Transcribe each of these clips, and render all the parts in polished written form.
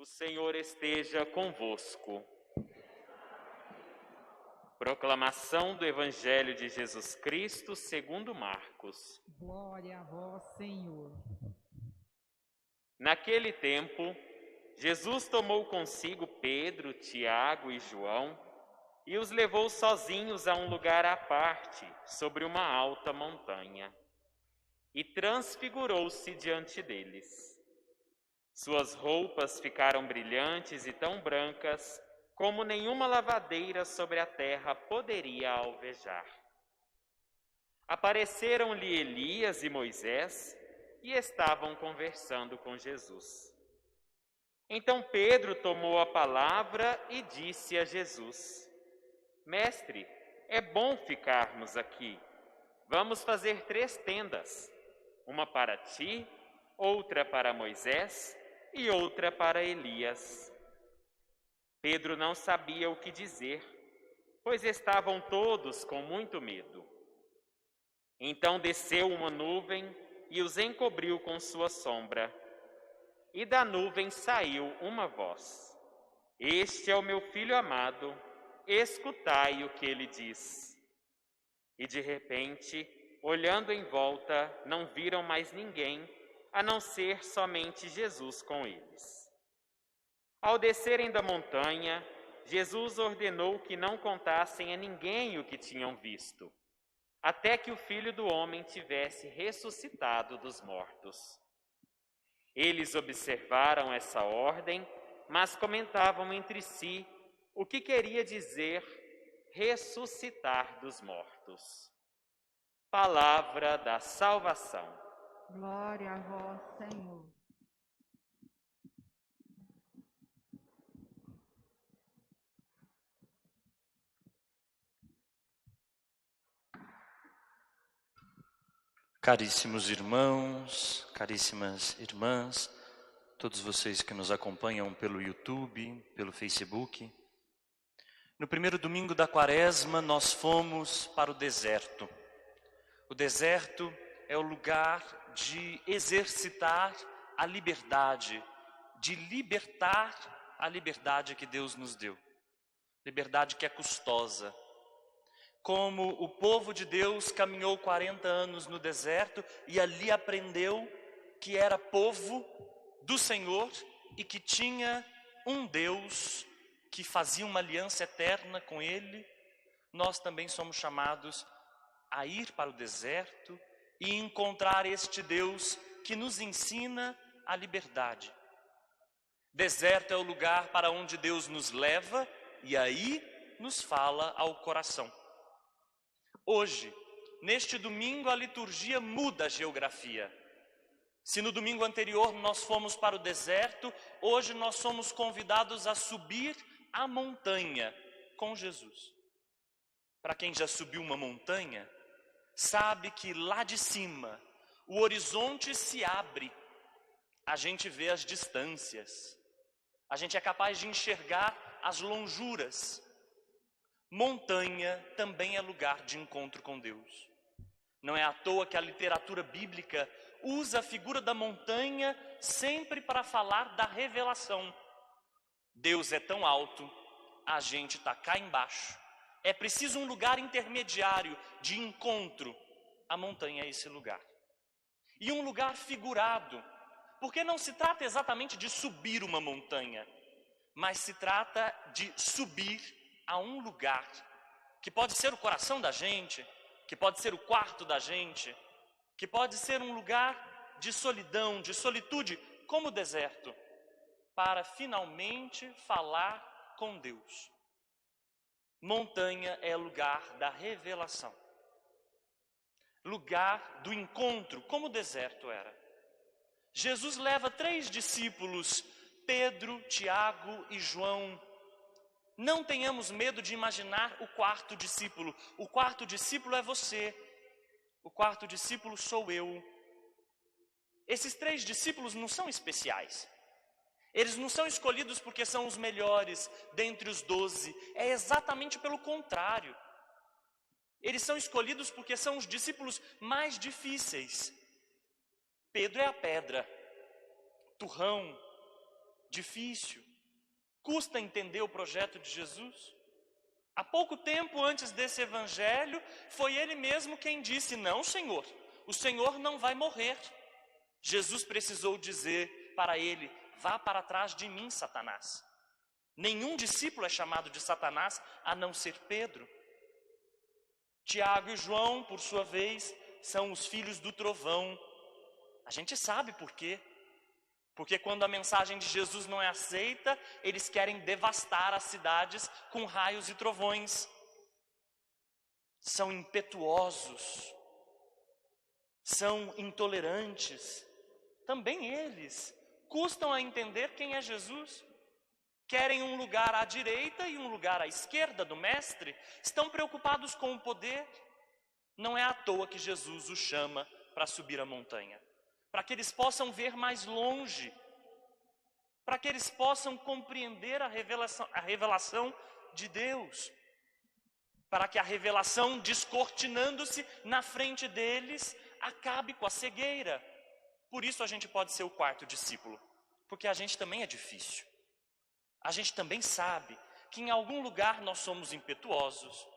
O Senhor esteja convosco. Proclamação do Evangelho de Jesus Cristo segundo Marcos. Glória a vós, Senhor. Naquele tempo, Jesus tomou consigo Pedro, Tiago e João e os levou sozinhos a um lugar à parte, sobre uma alta montanha, e transfigurou-se diante deles. Suas roupas ficaram brilhantes e tão brancas como nenhuma lavadeira sobre a terra poderia alvejar. Apareceram-lhe Elias e Moisés e estavam conversando com Jesus. Então Pedro tomou a palavra e disse a Jesus: Mestre, é bom ficarmos aqui. Vamos fazer 3 tendas, uma para ti, outra para Moisés e outra para Elias. Pedro não sabia o que dizer, pois estavam todos com muito medo. Então desceu uma nuvem e os encobriu com sua sombra. E da nuvem saiu uma voz: Este é o meu filho amado, escutai o que ele diz. E de repente, olhando em volta, não viram mais ninguém, a não ser somente Jesus com eles. Ao descerem da montanha, Jesus ordenou que não contassem a ninguém o que tinham visto, até que o Filho do Homem tivesse ressuscitado dos mortos. Eles observaram essa ordem, mas comentavam entre si o que queria dizer ressuscitar dos mortos. Palavra da salvação. Glória a vós, Senhor. Caríssimos irmãos, caríssimas irmãs, todos vocês que nos acompanham pelo YouTube, pelo Facebook. No primeiro domingo da Quaresma, nós fomos para o deserto. O deserto é o lugar de exercitar a liberdade, de libertar a liberdade que Deus nos deu. Liberdade que é custosa. Como o povo de Deus caminhou 40 anos no deserto e ali aprendeu que era povo do Senhor e que tinha um Deus que fazia uma aliança eterna com Ele, nós também somos chamados a ir para o deserto e encontrar este Deus que nos ensina a liberdade. Deserto é o lugar para onde Deus nos leva e aí nos fala ao coração. Hoje, neste domingo, a liturgia muda a geografia. Se no domingo anterior nós fomos para o deserto, hoje nós somos convidados a subir a montanha com Jesus. Para quem já subiu uma montanha, sabe que lá de cima o horizonte se abre, a gente vê as distâncias, a gente é capaz de enxergar as lonjuras. Montanha também é lugar de encontro com Deus. Não é à toa que a literatura bíblica usa a figura da montanha sempre para falar da revelação. Deus é tão alto, a gente está cá embaixo. É preciso um lugar intermediário de encontro. A montanha é esse lugar. E um lugar figurado, porque não se trata exatamente de subir uma montanha, mas se trata de subir a um lugar, que pode ser o coração da gente, que pode ser o quarto da gente, que pode ser um lugar de solidão, de solitude, como o deserto, para finalmente falar com Deus. Montanha é lugar da revelação, lugar do encontro, como o deserto era. Jesus leva 3 discípulos, Pedro, Tiago e João. Não tenhamos medo de imaginar o 4º discípulo. O 4º discípulo é você. O 4º discípulo sou eu. Esses 3 discípulos não são especiais. Eles não são escolhidos porque são os melhores dentre os 12. É exatamente pelo contrário. Eles são escolhidos porque são os discípulos mais difíceis. Pedro é a pedra. Turrão, difícil, custa entender o projeto de Jesus. Há pouco tempo antes desse evangelho, foi ele mesmo quem disse: não, Senhor, o Senhor não vai morrer. Jesus precisou dizer para ele: vá para trás de mim, Satanás. Nenhum discípulo é chamado de Satanás a não ser Pedro. Tiago e João, por sua vez, são os filhos do trovão. A gente sabe por quê. Porque quando a mensagem de Jesus não é aceita, eles querem devastar as cidades com raios e trovões. São impetuosos, são intolerantes. Também eles custam a entender quem é Jesus. Querem um lugar à direita e um lugar à esquerda do Mestre. Estão preocupados com o poder. Não é à toa que Jesus os chama para subir a montanha. Para que eles possam ver mais longe, para que eles possam compreender a revelação de Deus, para que a revelação, descortinando-se na frente deles, acabe com a cegueira. Por isso a gente pode ser o quarto discípulo, porque a gente também é difícil. A gente também sabe que em algum lugar nós somos impetuosos,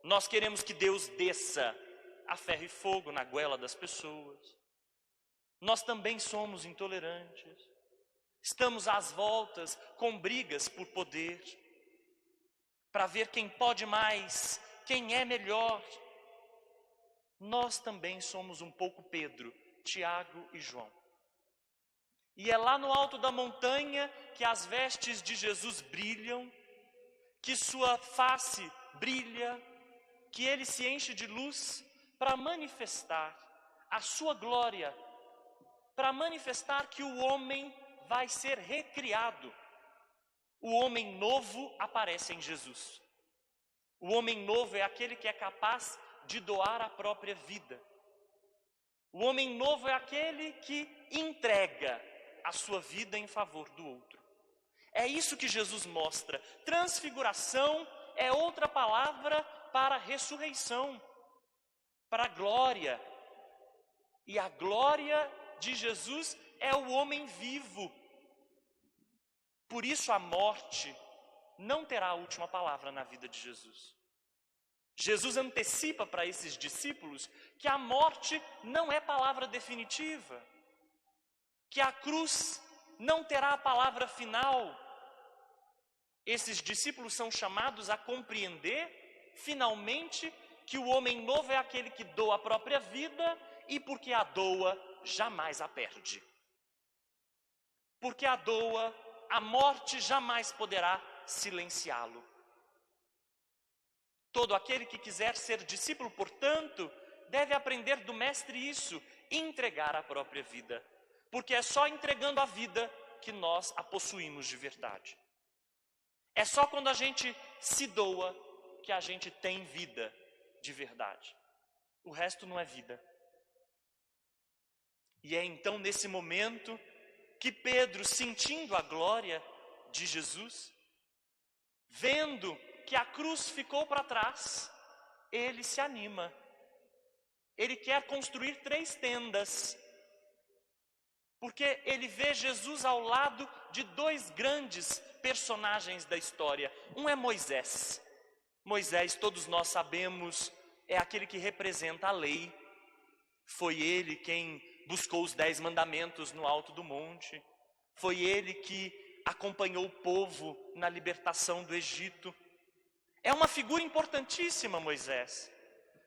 nós queremos que Deus desça a ferro e fogo na goela das pessoas. Nós também somos intolerantes, estamos às voltas com brigas por poder, para ver quem pode mais, quem é melhor. Nós também somos um pouco Pedro, Tiago e João. E é lá no alto da montanha que as vestes de Jesus brilham, que sua face brilha, que ele se enche de luz para manifestar a sua glória, para manifestar que o homem vai ser recriado. O homem novo aparece em Jesus. O homem novo é aquele que é capaz de doar a própria vida. O homem novo é aquele que entrega a sua vida em favor do outro. É isso que Jesus mostra. Transfiguração é outra palavra para ressurreição, para glória. E a glória de Jesus é o homem vivo. Por isso a morte não terá a última palavra na vida de Jesus. Jesus antecipa para esses discípulos que a morte não é palavra definitiva, que a cruz não terá a palavra final. Esses discípulos são chamados a compreender, finalmente, que o homem novo é aquele que doa a própria vida e porque a doa, jamais a perde. Porque a doa, a morte jamais poderá silenciá-lo. Todo aquele que quiser ser discípulo, portanto, deve aprender do Mestre isso, entregar a própria vida. Porque é só entregando a vida que nós a possuímos de verdade. É só quando a gente se doa que a gente tem vida de verdade. O resto não é vida. E é então nesse momento que Pedro, sentindo a glória de Jesus, vendo que a cruz ficou para trás, ele se anima. Ele quer construir 3 tendas, porque ele vê Jesus ao lado de 2 grandes personagens da história. Um é Moisés. Moisés, todos nós sabemos, é aquele que representa a lei. Foi ele quem buscou os 10 mandamentos no alto do monte. Foi ele que acompanhou o povo na libertação do Egito. É uma figura importantíssima, Moisés.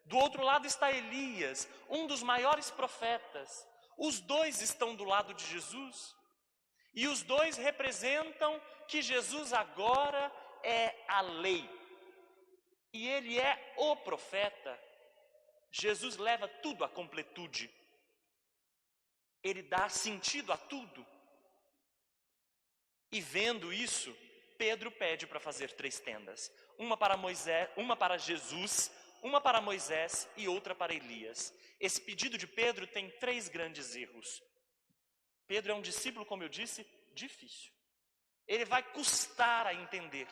Do outro lado está Elias, um dos maiores profetas. Os 2 estão do lado de Jesus. E os 2 representam que Jesus agora é a lei. E ele é o profeta. Jesus leva tudo à completude. Ele dá sentido a tudo. E vendo isso, Pedro pede para fazer 3 tendas. Uma para Moisés, uma para Jesus, uma para Moisés e outra para Elias. Esse pedido de Pedro tem 3 grandes erros. Pedro é um discípulo, como eu disse, difícil. Ele vai custar a entender.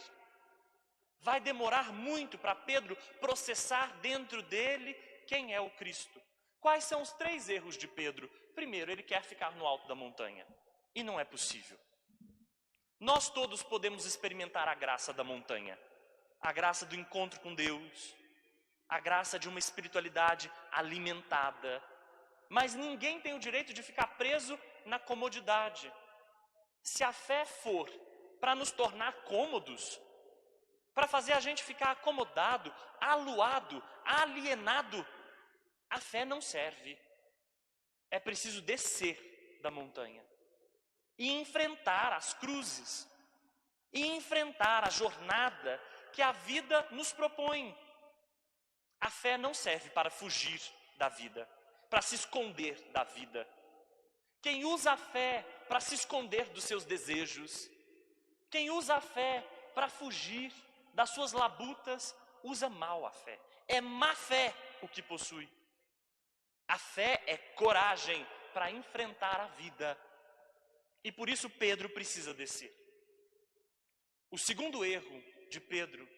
Vai demorar muito para Pedro processar dentro dele quem é o Cristo. Quais são os 3 erros de Pedro? Primeiro, ele quer ficar no alto da montanha. E não é possível. Nós todos podemos experimentar a graça da montanha, a graça do encontro com Deus, a graça de uma espiritualidade alimentada. Mas ninguém tem o direito de ficar preso na comodidade. Se a fé for para nos tornar cômodos, para fazer a gente ficar acomodado, aluado, alienado, a fé não serve. É preciso descer da montanha e enfrentar as cruzes, e enfrentar a jornada que a vida nos propõe. A fé não serve para fugir da vida, para se esconder da vida. Quem usa a fé para se esconder dos seus desejos, quem usa a fé para fugir das suas labutas, usa mal a fé. É má fé o que possui. A fé é coragem para enfrentar a vida. E por isso Pedro precisa descer. O segundo erro de Pedro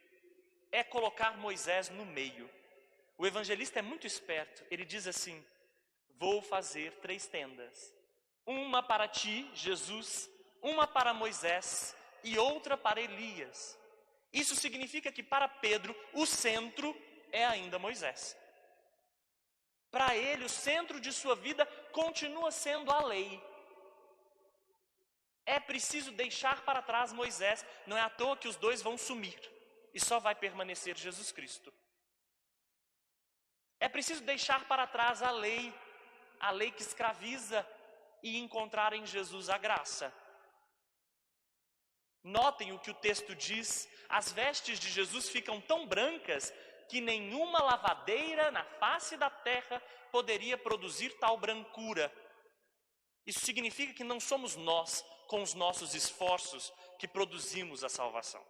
é colocar Moisés no meio. O evangelista é muito esperto. Ele diz assim: vou fazer 3 tendas. Uma para ti, Jesus, uma para Moisés e outra para Elias. Isso significa que para Pedro o centro é ainda Moisés. Para ele o centro de sua vida continua sendo a lei. É preciso deixar para trás Moisés. Não é à toa que os dois vão sumir e só vai permanecer Jesus Cristo. É preciso deixar para trás a lei que escraviza, e encontrar em Jesus a graça. Notem o que o texto diz: as vestes de Jesus ficam tão brancas que nenhuma lavadeira na face da terra poderia produzir tal brancura. Isso significa que não somos nós, com os nossos esforços, que produzimos a salvação.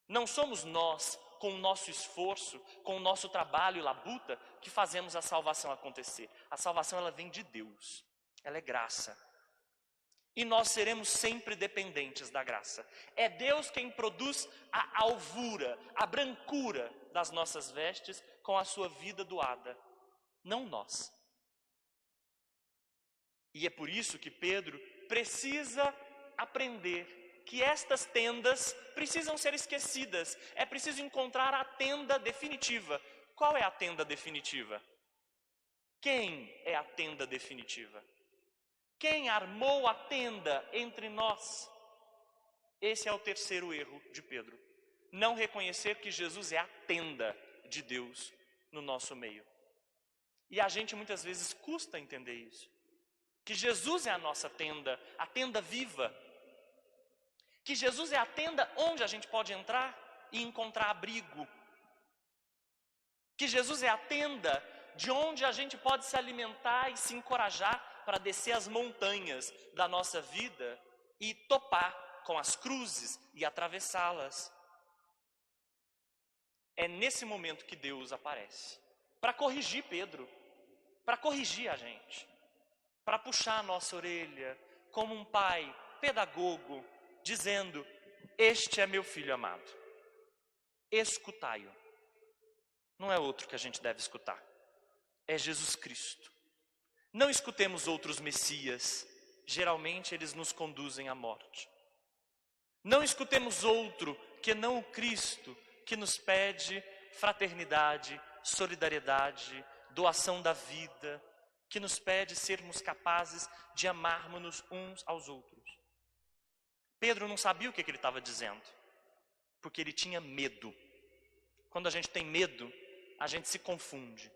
Não somos nós, com o nosso esforço, com o nosso trabalho e labuta, que fazemos a salvação acontecer. A salvação, ela vem de Deus. Ela é graça. E nós seremos sempre dependentes da graça. É Deus quem produz a alvura, a brancura das nossas vestes com a sua vida doada, não nós. E é por isso que Pedro precisa aprender que estas tendas precisam ser esquecidas. É preciso encontrar a tenda definitiva. Qual é a tenda definitiva? Quem é a tenda definitiva? Quem armou a tenda entre nós? Esse é o terceiro erro de Pedro. Não reconhecer que Jesus é a tenda de Deus no nosso meio. E a gente muitas vezes custa entender isso. Que Jesus é a nossa tenda, a tenda viva. Que Jesus é a tenda onde a gente pode entrar e encontrar abrigo. Que Jesus é a tenda de onde a gente pode se alimentar e se encorajar para descer as montanhas da nossa vida e topar com as cruzes e atravessá-las. É nesse momento que Deus aparece, para corrigir Pedro, para corrigir a gente, para puxar a nossa orelha, como um pai pedagogo, dizendo: este é meu filho amado, escutai-o. Não é outro que a gente deve escutar, é Jesus Cristo. Não escutemos outros messias, geralmente eles nos conduzem à morte. Não escutemos outro que não o Cristo, que nos pede fraternidade, solidariedade, doação da vida, que nos pede sermos capazes de amarmos-nos uns aos outros. Pedro não sabia o que ele estava dizendo, porque ele tinha medo. Quando a gente tem medo, a gente se confunde.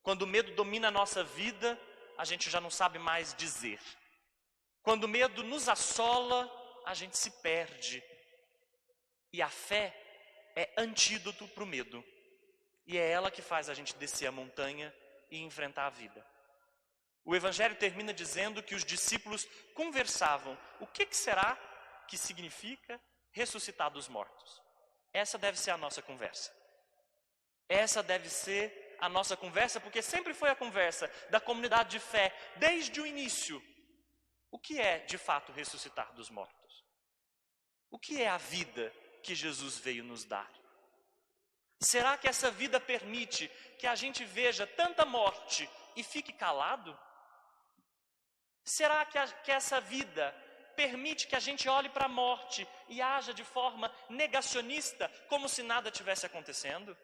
Quando o medo domina a nossa vida, a gente já não sabe mais dizer. Quando o medo nos assola, a gente se perde. E a fé é antídoto para o medo. E é ela que faz a gente descer a montanha e enfrentar a vida. O Evangelho termina dizendo que os discípulos conversavam. O que será que significa ressuscitar dos mortos? Essa deve ser a nossa conversa. Essa deve ser a nossa conversa, porque sempre foi a conversa da comunidade de fé, desde o início. O que é, de fato, ressuscitar dos mortos? O que é a vida que Jesus veio nos dar? Será que essa vida permite que a gente veja tanta morte e fique calado? Será que essa vida permite que a gente olhe para a morte e haja de forma negacionista, como se nada tivesse acontecendo?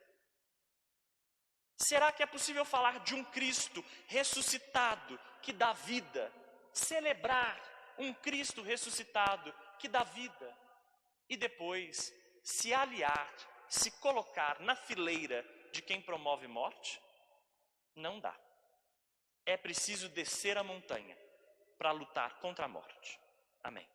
Será que é possível falar de um Cristo ressuscitado que dá vida, celebrar um Cristo ressuscitado que dá vida e depois se aliar, se colocar na fileira de quem promove morte? Não dá. É preciso descer a montanha para lutar contra a morte. Amém.